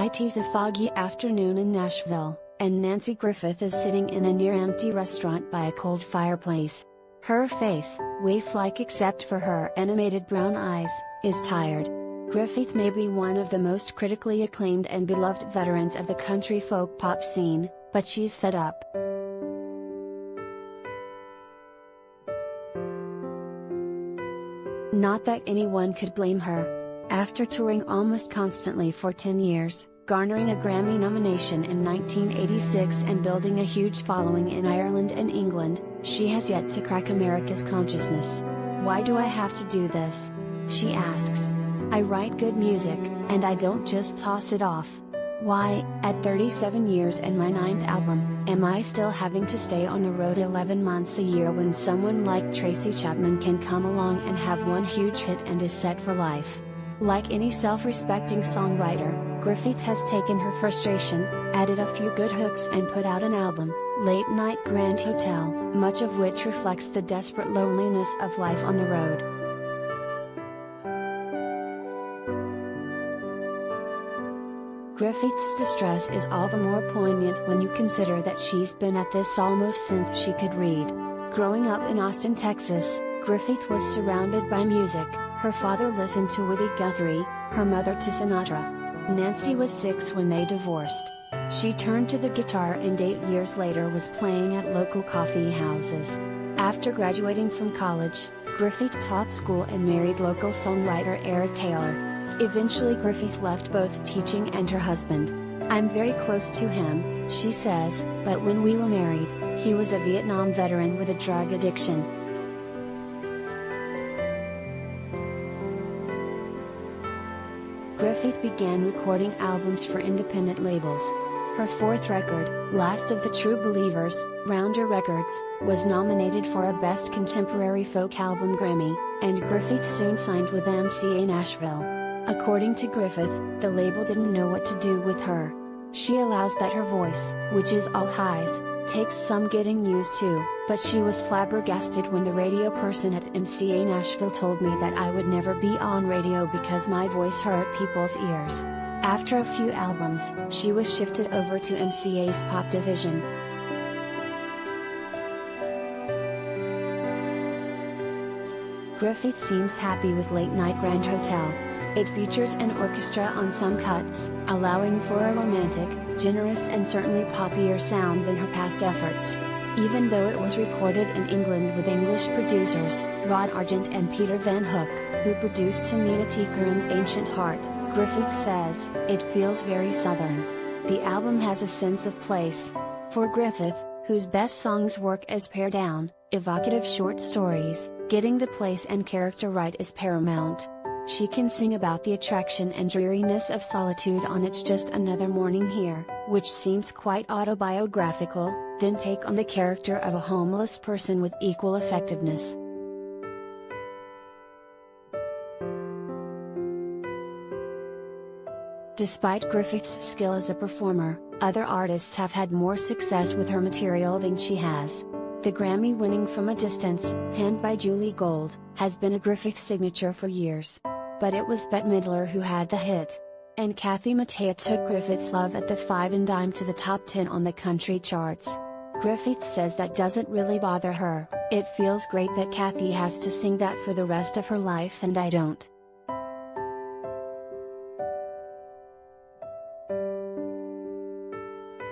It's a foggy afternoon in Nashville, and Nanci Griffith is sitting in a near-empty restaurant by a cold fireplace. Her face, waif-like except for her animated brown eyes, is tired. Griffith may be one of the most critically acclaimed and beloved veterans of the country folk pop scene, but she's fed up. Not that anyone could blame her. After touring almost constantly for 10 years, garnering a Grammy nomination in 1986 and building a huge following in Ireland and England, she has yet to crack America's consciousness. "Why do I have to do this?" she asks. "I write good music, and I don't just toss it off. Why, at 37 years and my 9th album, am I still having to stay on the road 11 months a year when someone like Tracy Chapman can come along and have one huge hit and is set for life?" Like any self-respecting songwriter, Griffith has taken her frustration, added a few good hooks and put out an album, Late Night Grand Hotel, much of which reflects the desperate loneliness of life on the road. Griffith's distress is all the more poignant when you consider that she's been at this almost since she could read. Growing up in Austin, Texas, Griffith was surrounded by music. Her father listened to Woody Guthrie, her mother to Sinatra. Nanci was 6 when they divorced. She turned to the guitar and 8 years later was playing at local coffee houses. After graduating from college, Griffith taught school and married local songwriter Eric Taylor. Eventually Griffith left both teaching and her husband. "I'm very close to him," she says, "but when we were married, he was a Vietnam veteran with a drug addiction." Griffith began recording albums for independent labels. Her 4th record, Last of the True Believers, Rounder Records, was nominated for a Best Contemporary Folk Album Grammy, and Griffith soon signed with MCA Nashville. According to Griffith, the label didn't know what to do with her. She allows that her voice, which is all highs, takes some getting used to, but she was flabbergasted when the radio person at MCA Nashville told me that I would never be on radio because my voice hurt people's ears. After a few albums, she was shifted over to MCA's pop division. Griffith seems happy with Late Night Grand Hotel. It features an orchestra on some cuts, allowing for a romantic, generous and certainly poppier sound than her past efforts. Even though it was recorded in England with English producers, Rod Argent and Peter Van Hook, who produced Tanita Tikaram's Ancient Heart, Griffith says, "It feels very southern." The album has a sense of place. For Griffith, whose best songs work as pared down, evocative short stories, getting the place and character right is paramount. She can sing about the attraction and dreariness of solitude on It's Just Another Morning Here, which seems quite autobiographical, then take on the character of a homeless person with equal effectiveness. Despite Griffith's skill as a performer, other artists have had more success with her material than she has. The Grammy-winning From a Distance, penned by Julie Gold, has been a Griffith signature for years. But it was Bette Midler who had the hit. And Kathy Mattea took Griffith's Love at the 5 and Dime to the top 10 on the country charts. Griffith says that doesn't really bother her. "It feels great that Kathy has to sing that for the rest of her life and I don't."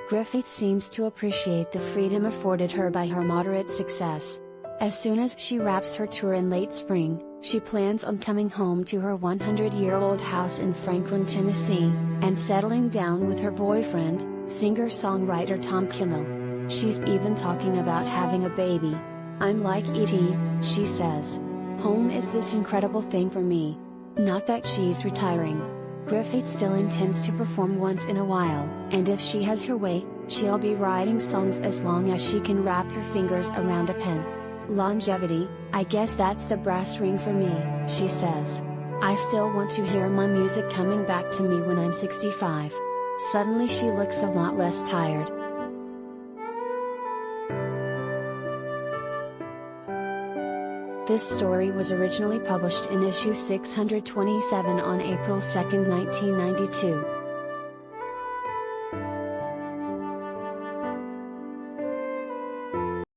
Griffith seems to appreciate the freedom afforded her by her moderate success. As soon as she wraps her tour in late spring, she plans on coming home to her 100-year-old house in Franklin, Tennessee, and settling down with her boyfriend, singer-songwriter Tom Kimmel. She's even talking about having a baby. "I'm like E.T., she says. Home is this incredible thing for me." Not that she's retiring. Griffith still intends to perform once in a while, and if she has her way, she'll be writing songs as long as she can wrap her fingers around a pen. "Longevity, I guess that's the brass ring for me," she says. "I still want to hear my music coming back to me when I'm 65. Suddenly she looks a lot less tired. This story was originally published in issue 627 on April 2, 1992.